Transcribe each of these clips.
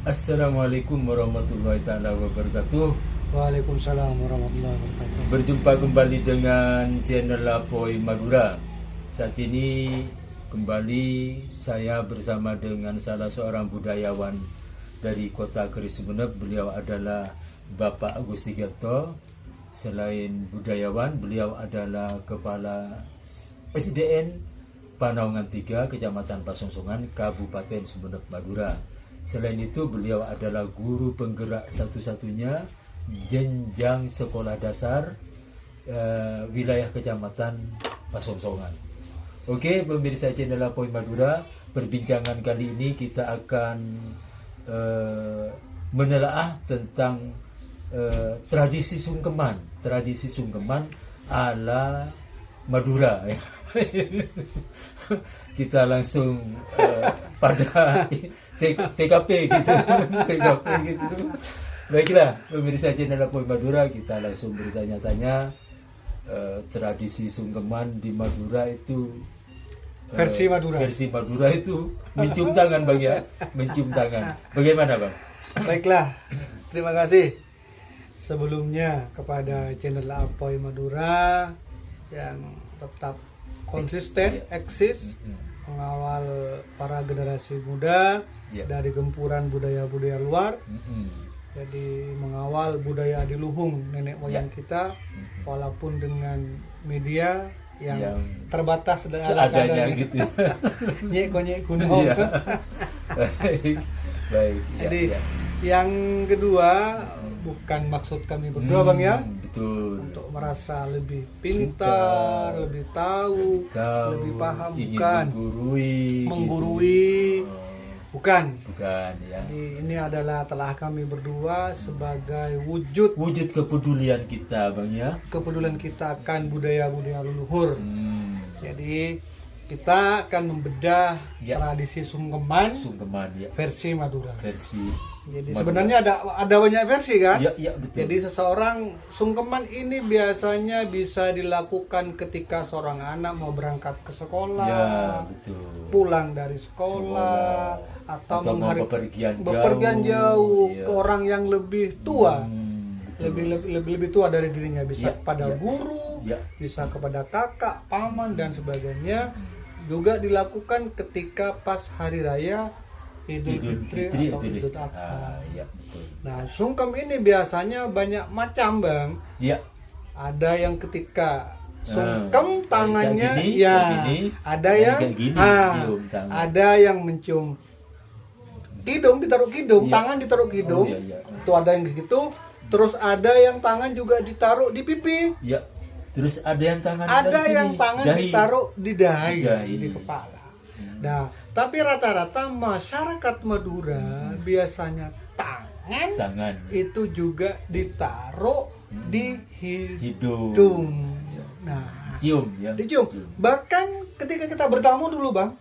Assalamualaikum warahmatullahi taala wabarakatuh. Waalaikumsalam warahmatullahi wabarakatuh. Berjumpa kembali dengan channel Apoy Madura. Saat ini kembali saya bersama dengan salah seorang budayawan dari Kota Keris Sumeneb. Beliau adalah Bapak Agus Sugiarto. Selain budayawan, beliau adalah Kepala SDN Panaungan 3, Kecamatan Pasongsongan, Kabupaten Sumeneb, Madura. Selain itu, beliau adalah guru penggerak satu-satunya jenjang sekolah dasar wilayah Kecamatan Pasongsongan. Oke, pemirsa channel Apoy Madura, perbincangan kali ini kita akan menelaah tentang tradisi sungkeman ala Madura. Kita langsung pada TKP gitu. TKP gitu. Baiklah, pemirsa channel Apoy Madura, kita langsung bertanya-tanya tradisi sungkeman di Madura itu Versi Madura. Versi Madura itu mencium tangan Bang ya, mencium tangan. Bagaimana Bang? Baiklah, terima kasih sebelumnya kepada channel Apoy Madura yang tetap konsisten, eksis, mengawal para generasi muda dari gempuran budaya-budaya luar. Jadi mengawal budaya adiluhung nenek moyang kita, walaupun dengan media yang terbatas seadanya gitu. Nyek kuno. Baik. Jadi yang kedua, bukan maksud kami berdua Bang ya, betul, untuk merasa lebih pintar, lebih tahu, lebih paham, bukan menggurui, bukan ya. Jadi ini adalah telah kami berdua sebagai wujud kepedulian kita Bang ya, kepedulian kita akan budaya-budaya leluhur. Jadi kita akan membedah tradisi sungkeman ya. Versi Madura. Jadi Madura. sebenarnya ada banyak versi kan? Ya, betul. Jadi seseorang sungkeman ini biasanya bisa dilakukan ketika seorang anak mau berangkat ke sekolah, ya, betul. pulang dari sekolah, atau bepergian jauh ke orang yang lebih tua, lebih tua dari dirinya, bisa kepada guru, bisa kepada kakak, paman dan sebagainya. Juga dilakukan ketika pas hari raya Idul Fitri atau Idul Adha. Nah, sungkem ini biasanya banyak macam Bang. Iya. Ada yang ketika sungkem tangannya gini, ada yang ada yang mencium hidung, ditaruh hidung, tangan ditaruh hidung. Itu ada yang begitu. Terus ada yang tangan juga ditaruh di pipi. Iya. Terus ada yang tangan ditaruh di dahi, di kepala. Nah, tapi rata-rata masyarakat Madura biasanya tangan itu juga ditaruh di hidung. Nah, dicium. Bahkan ketika kita bertamu dulu Bang,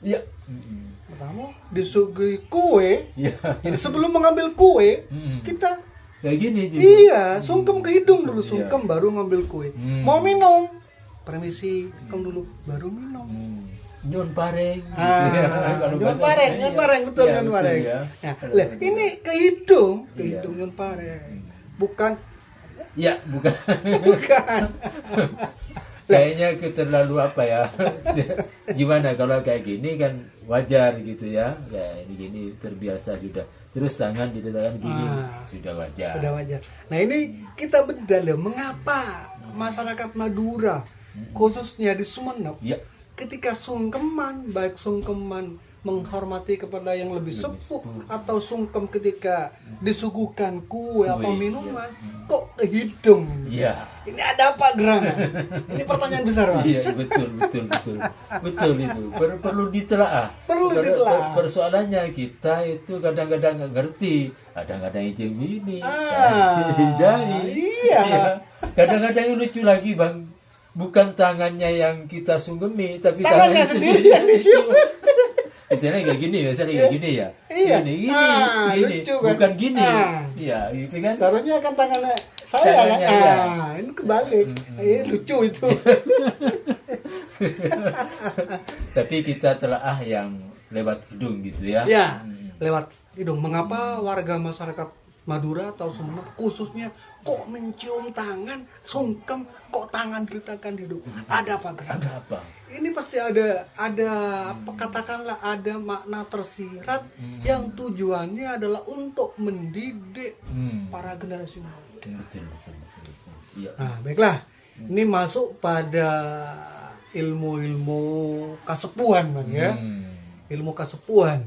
bertamu disuguhi kue. Jadi sebelum mengambil kue, kita kayak gini juga. Iya, sungkem ke hidung dulu, sungkem baru ngambil kue. Mau minum, permisi, sungkem dulu, baru minum. Nyon pareng. Nyon pareng, betul nyon pareng. Ya. Nah, ini ke hidung nyon pareng. Bukan. Ya, bukan. Bukan. Kayaknya terlalu apa ya? Gimana kalau kayak gini kan wajar gitu ya? Kayak gini terbiasa sudah. Terus tangan di tangan gini sudah wajar. Nah, ini kita bedah loh, mengapa masyarakat Madura khususnya di Sumeneb ketika sungkeman, baik sungkeman menghormati kepada yang lebih sepuh atau sungkem ketika disuguhkan kue atau minuman, kok ke hidung? Ini ada apa gerangan? Ini pertanyaan besar Pak. Iya, betul itu. Perlu ditelaah. Persoalannya kita itu kadang-kadang nggak ngerti. Kadang-kadang izin ini, kadang-kadang yang lucu lagi Bang. Bukan tangannya yang kita sunggemi, tapi tangannya sendiri yang dicium. Biasanya kayak gini ya. Gini. Lucu kan? Bukan gini. Iya, gitu kan. Seharusnya kan tangannya saya ini kebalik. Lucu itu. Tapi kita telaah yang lewat hidung gitu ya. Ya, lewat mengapa warga masyarakat Madura atau Sumenep khususnya kok mencium tangan, sungkem, kok tangan diletakkan di hidung? Ada apa? Ada apa? Ini pasti ada apa, katakanlah ada makna tersirat yang tujuannya adalah untuk mendidik para generasi muda. Betul. Iya. Nah, baiklah. Ini masuk pada ilmu-ilmu kasepuhan, Bang, ya. Ilmu kasepuhan.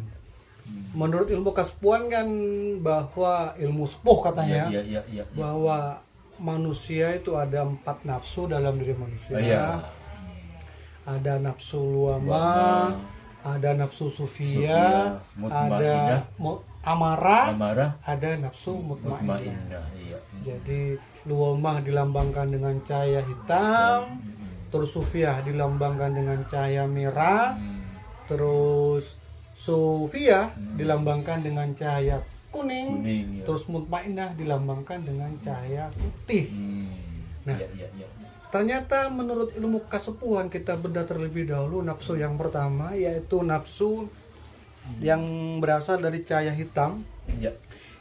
Menurut ilmu kasepuhan kan bahwa ilmu sepuh katanya Iya. bahwa manusia itu ada 4 nafsu dalam diri manusia. Iya. Ada nafsu luama, ada nafsu sufia, ada amarah, ada nafsu mutmainnah. Iya. Jadi luamah dilambangkan dengan cahaya hitam, terus sufiah dilambangkan dengan cahaya merah, terus sufia dilambangkan dengan cahaya kuning, ya. terus mutmainnah dilambangkan dengan cahaya putih. Nah, Iya. ternyata menurut ilmu kasepuhan kita bedah terlebih dahulu nafsu yang pertama yaitu nafsu yang berasal dari cahaya hitam,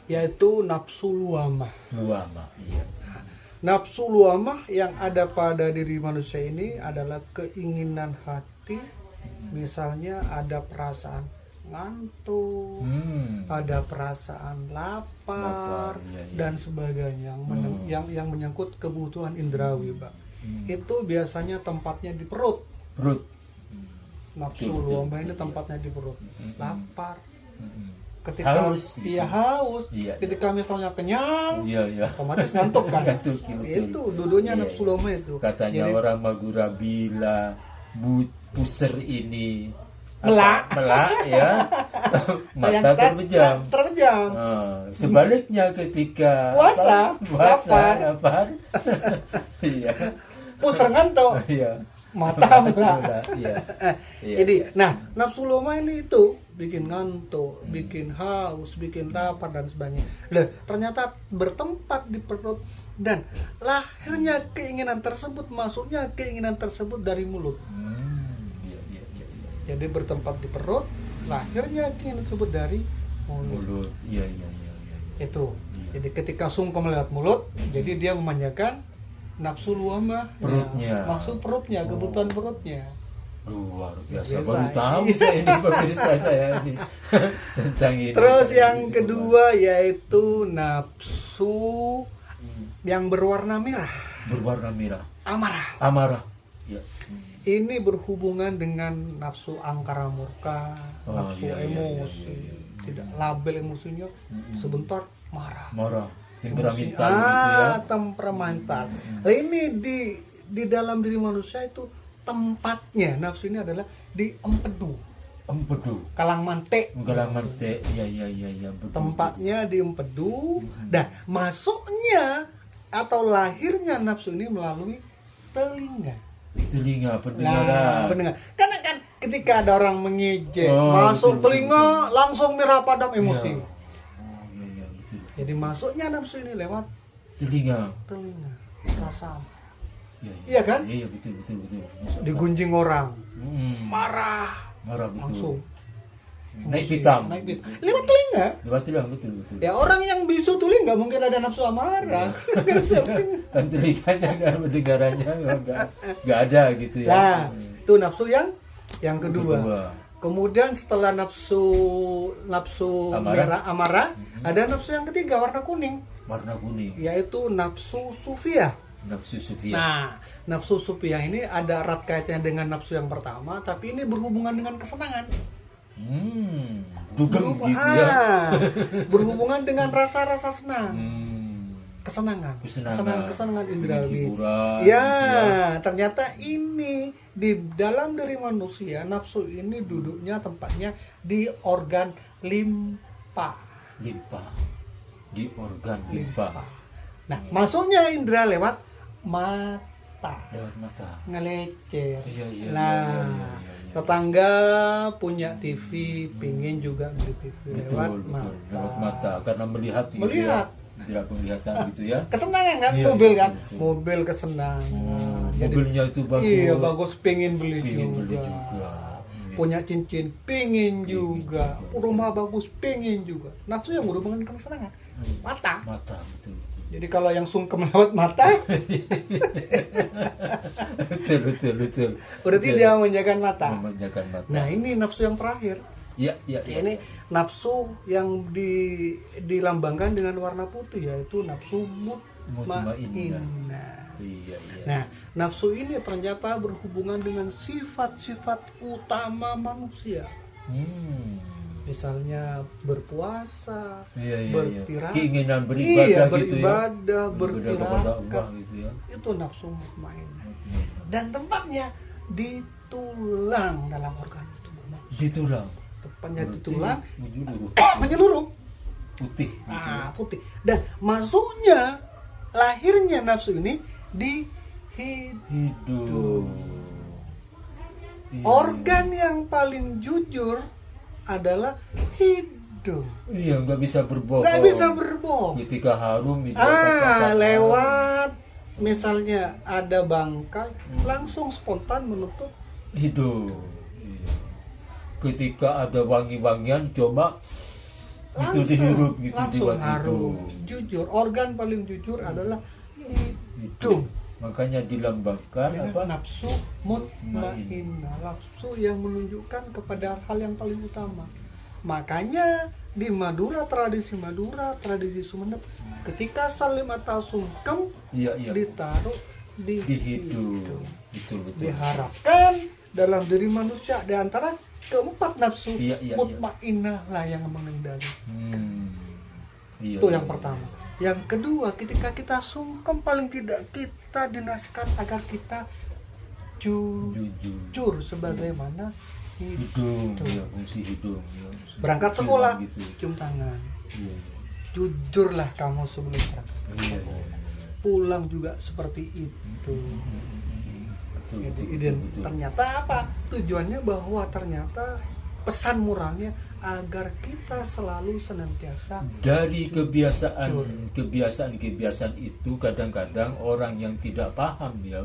yaitu nafsu luamah. Iya. Nafsu luamah yang ada pada diri manusia ini adalah keinginan hati, misalnya ada perasaan ngantuk, ada perasaan lapar, dan sebagainya yang menyangkut kebutuhan indrawi, Pak. Itu biasanya tempatnya di perut. Nafsu luamah ini tempatnya di perut. Lapar. Ketika haus, haus. Iya. Ketika misalnya kenyang, otomatis ngantuk kan. Betul. Itu dulunya nafsu luamah itu. Katanya orang Madura bila puser ini melak ya, mata terpejam. Sebaliknya ketika puasa lapar. Iya. Puser ngantuk. Iya. Mata melak. Iya. Jadi, nah, nafsu luamah ini itu bikin ngantuk, bikin haus, bikin lapar dan sebagainya. Ternyata bertempat di perut dan lahirnya keinginan tersebut, masuknya keinginan tersebut dari mulut. Jadi bertempat di perut, lahirnya keinginan tersebut dari mulut. Iya. Itu. Jadi ketika sungkem melihat mulut, jadi dia memanjakan nafsu luamah, maksud perutnya, kebutuhan perutnya. Luar biasa, baru tahu saya ini pemirsa saya ini tentang ini. Terus yang kedua yaitu nafsu yang berwarna merah. Amarah. Ya. Ini berhubungan dengan nafsu angkara murka, nafsu emosi. Tidak label emosinya sebentar marah. Temperamental gitu ya. Temperamental. Nah, ini di dalam diri manusia itu tempatnya nafsu ini adalah di empedu. Kalangmante. Iya. Betul. Tempatnya di empedu. Dan masuknya atau lahirnya nafsu ini melalui telinga. Pendengaran. Pendengar. Karena kan ketika ada orang mengejek, masuk telinga langsung merah padam emosi. Betul. Jadi masuknya nafsu ini lewat telinga. Perasaan. Iya kan? Iya, betul. Digunjing orang. Marah betul. Langsung. Naik pitam. Lewat telinga. Betul. Ya orang yang bisu tuling nggak mungkin ada nafsu amarah. Kan telinganya kan pendengarannya nggak ada gitu ya. Nah, itu nafsu yang kedua. Kemudian setelah nafsu amarah, ada nafsu yang ketiga warna kuning. Yaitu nafsu sufia. Nah, nafsu sufia ini ada erat kaitannya dengan nafsu yang pertama, tapi ini berhubungan dengan kesenangan. Dugem gitu ya. Berhubungan dengan rasa-rasa senang. Kesenangan indrawi. Ya, ternyata ini di dalam diri manusia nafsu ini duduknya tempatnya di organ limpa. Di organ limpa. Nah, masuknya indera lewat mata. Ngelecer. Iya. Tetangga punya TV, pingin juga beli TV lewat mata karena melihat. Tidak penglihatan gitu ya. Kesenangan kan, mobil kan, mobil kesenangan. Mobilnya itu bagus. Iya bagus, pengen beli juga. punya cincin pingin juga, rumah bagus pingin juga. Nafsu yang berhubungan dengan kesenangan, mata. Betul. Jadi kalau yang sungkem lewat mata, betul. berarti dia memanjakan mata. Memanjakan mata. Nah ini nafsu yang terakhir. Ya. Ini nafsu yang dilambangkan dengan warna putih, yaitu nafsu mutmainnah. Iya. Nah, nafsu ini ternyata berhubungan dengan sifat-sifat utama manusia. Misalnya berpuasa, bertirakat, keinginan beribadah, beribadah, gitu ya. bertirakat, gitu ya. itu nafsu mutmainnah. Dan tempatnya di tulang dalam organ tubuh manusia. Di tulang. Tepatnya di tulang, menyeluruh. Putih. Gitu ya. Putih. Dan masuknya, lahirnya nafsu ini di hidung. Organ yang paling jujur adalah hidung. Iya, nggak bisa berbohong. Nggak bisa berbohong. Ketika harum itu lewat misalnya ada bangkai, langsung spontan menutup hidung. Iya. Ketika ada wangi-wangian, coba itu dihirup gitu, langsung harum. Jujur, organ paling jujur adalah hidung. Makanya dilambangkan nafsu mutmainnah, nafsu yang menunjukkan kepada hal yang paling utama. Makanya di tradisi Madura, tradisi Sumenep, ketika salim atau sungkem ditaruh di hidung. Betul. Diharapkan dalam diri manusia di antara keempat nafsu mutmainnah lah yang mengendali. Itu yang pertama. Yang kedua, ketika kita sungkem, paling tidak kita dinasihatkan agar kita jujur sebagaimana hidung. Fungsi hidung. Berangkat sekolah, gitu. cium tangan. Jujurlah kamu sebelum berangkat. Pulang juga seperti itu. Betul. Ternyata apa? Tujuannya bahwa ternyata pesan moralnya agar kita selalu senantiasa dari kebiasaan itu kadang-kadang orang yang tidak paham ya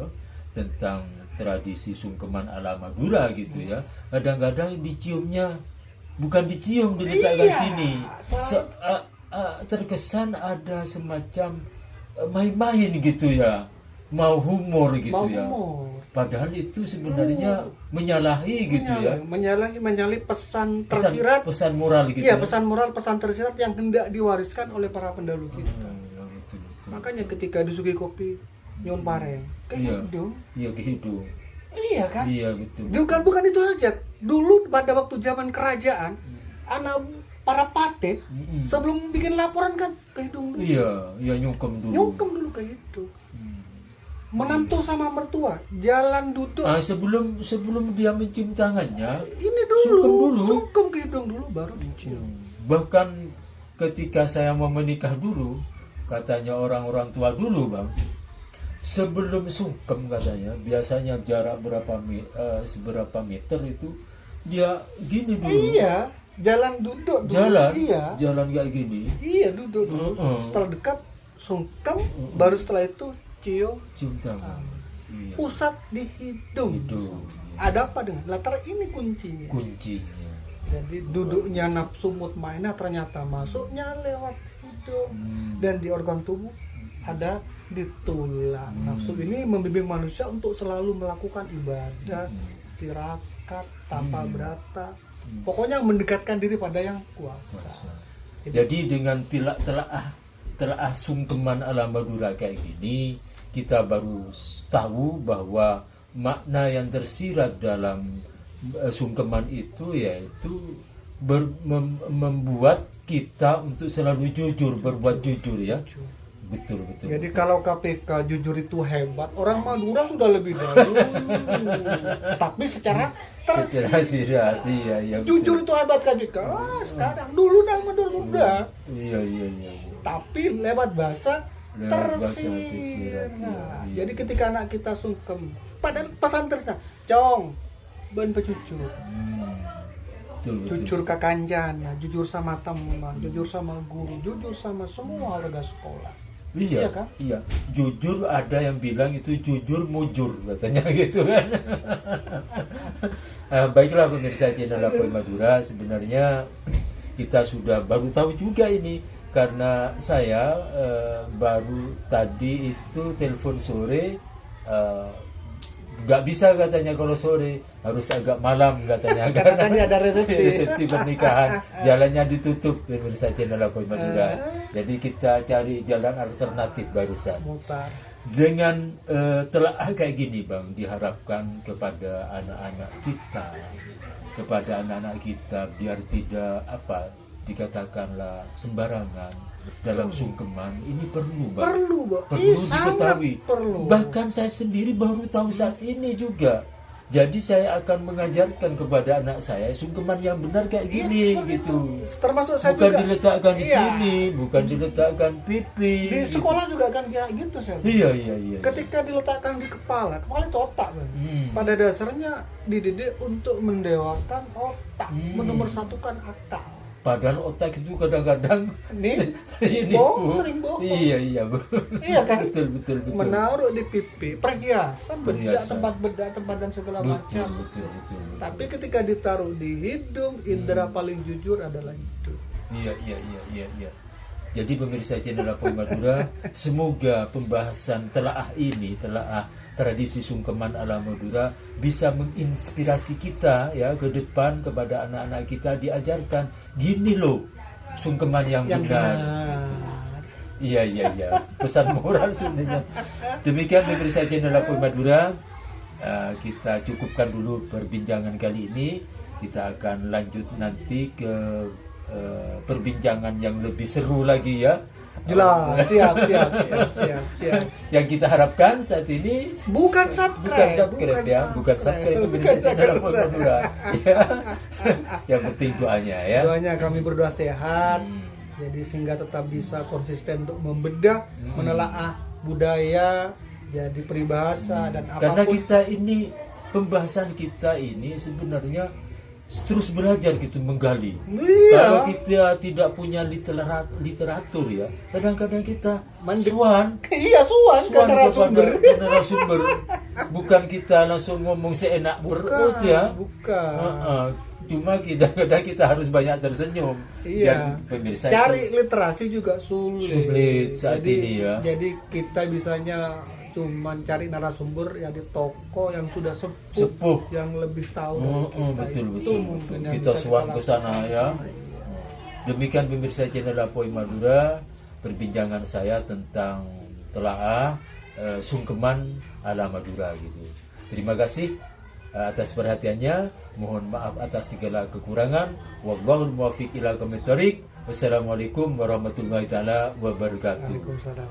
tentang tradisi sungkeman ala Madura gitu ya, kadang-kadang diciumnya bukan dicium, diletakkan sini. Terkesan ada semacam main-main gitu ya, mau humor gitu ya. Padahal itu sebenarnya menyalahi gitu ya. Menyalahi pesan tersirat. Pesan moral gitu. Iya, pesan moral, pesan tersirat yang hendak diwariskan oleh para pendahulu kita. Betul. Makanya ketika disuguhi kopi, nyon pareng ke hidung. Iya, ke hidung. Iya kan? Iya, betul. Bukan itu saja. Dulu pada waktu zaman kerajaan, para patet sebelum bikin laporan kan ke hidung dulu. Iya, nyungkem dulu ke hidung. Menantu sama mertua jalan duduk. Sebelum dia mencium tangannya, ini dulu sungkem ke hidung dulu baru dicium. Bahkan ketika saya mau menikah dulu, katanya orang-orang tua dulu, Bang, sebelum sungkem katanya biasanya jarak seberapa meter itu dia gini dulu. Iya, jalan duduk dulu. Jalan kayak gini. Iya, duduk dulu. Setelah dekat sungkem, baru setelah itu cium tangan. Pusat di hidung. Ada apa dengan latar ini kuncinya? Jadi duduknya nafsu mutmainnah ternyata masuknya lewat hidung. Dan di organ tubuh ada di tulang. Nafsu ini membimbing manusia untuk selalu melakukan ibadah, tirakat, tapa berata. Pokoknya mendekatkan diri pada yang kuasa. Jadi dengan telah sungkeman ala Madura kayak gini, kita baru tahu bahwa makna yang tersirat dalam sungkeman itu yaitu membuat kita untuk selalu jujur, berbuat jujur ya. Betul. Jadi kalau KPK jujur itu hebat, orang Madura sudah lebih dahulu. Tapi secara sirat, iya. Jujur itu hebat KPK. Sekarang dulu Madura sudah. Iya. Tapi lewat bahasa tersirat. Jadi ketika anak kita sungkem, padahal pesan tersirat, cong, ben pejujur. Jujur ke kanjana, jujur sama teman, jujur sama guru, jujur sama semua warga sekolah. Iya, Iya kan? iya. Jujur ada yang bilang itu jujur mujur katanya gitu kan. Baiklah pemirsa channel Apoy Madura, sebenarnya kita sudah baru tahu juga ini karena saya baru tadi itu telepon sore, nggak bisa katanya kalau sore, harus agak malam katanya Karena tadi ada resepsi. resepsi pernikahan, jalannya ditutup pemirsa channel Apoy Madura. Jadi kita cari jalan alternatif barusan. Mutar. Dengan telaah kayak gini Bang, diharapkan kepada anak-anak kita biar tidak dikatakanlah sembarangan dalam sungkeman. Ini perlu Bang, Perlu, Bang. perlu Sangat diketahui. perlu. Bahkan saya sendiri baru tahu saat ini juga. Jadi saya akan mengajarkan kepada anak saya sungkeman yang benar kayak gini Iya, gitu. Termasuk saya Bukan juga. diletakkan di Iya. sini, bukan diletakkan pipi. Di gitu. sekolah juga kan kayak gitu, saya. Iya. Ketika diletakkan di kepala itu otak, Bang. Hmm. Pada dasarnya dididik untuk mendewakan otak, Hmm. menomorsatukan akal. Padahal otak itu kadang-kadang Nih, ini bohong, Bu. sering bohong. Iya Bu. Iya kan? betul. Menaruh di pipi perhiasan, Perhiasan. bedak tempat dan segala Betul. macam. Tapi Betul. ketika ditaruh di hidung, indera paling jujur adalah hidung. Iya. Jadi pemirsa channel Apoy Madura, semoga pembahasan telaah tradisi sungkeman ala Madura bisa menginspirasi kita ya ke depan, kepada anak-anak kita diajarkan gini loh sungkeman yang benar. Iya. Pesan moral sebenarnya. Demikian pemirsa channel Apoy Madura, kita cukupkan dulu perbincangan kali ini. Kita akan lanjut nanti ke perbincangan yang lebih seru lagi ya. Jelas, siap. Yang kita harapkan saat ini Bukan subscribe, bukan subscribe pemirsa channel Apoy Madura. Ya. Yang penting doanya ya. Doanya kami berdoa sehat. Hmm. Jadi sehingga tetap bisa konsisten untuk membedah, menelaah budaya, jadi peribahasa dan Karena apapun. pembahasan kita ini sebenarnya terus belajar gitu, menggali. Iya. Kalau kita tidak punya literatur ya, kadang-kadang kita suan Iya, suan ke narasumber. narasumber. Bukan kita langsung ngomong seenak perut ya. Bukan. Cuma kadang-kadang kita harus banyak tersenyum. Iya. Dan pemirsa Cari itu literasi juga sulit. sulit saat ini ya. Jadi kita bisanya cuman cari narasumber ya di toko yang sudah sepuh. Yang lebih tahu dari kita. betul. Itu mungkin yang Kita bisa suan ke lakukan. sana ya. Demikian pemirsa channel Apoy Madura, perbincangan saya tentang telaah sungkeman ala Madura gitu. Terima kasih atas perhatiannya. Mohon maaf atas segala kekurangan. Wallahul muwaffiq ila aqwamit thoriq. Wassalamualaikum warahmatullahi taala wabarakatuh. Waalaikumsalam.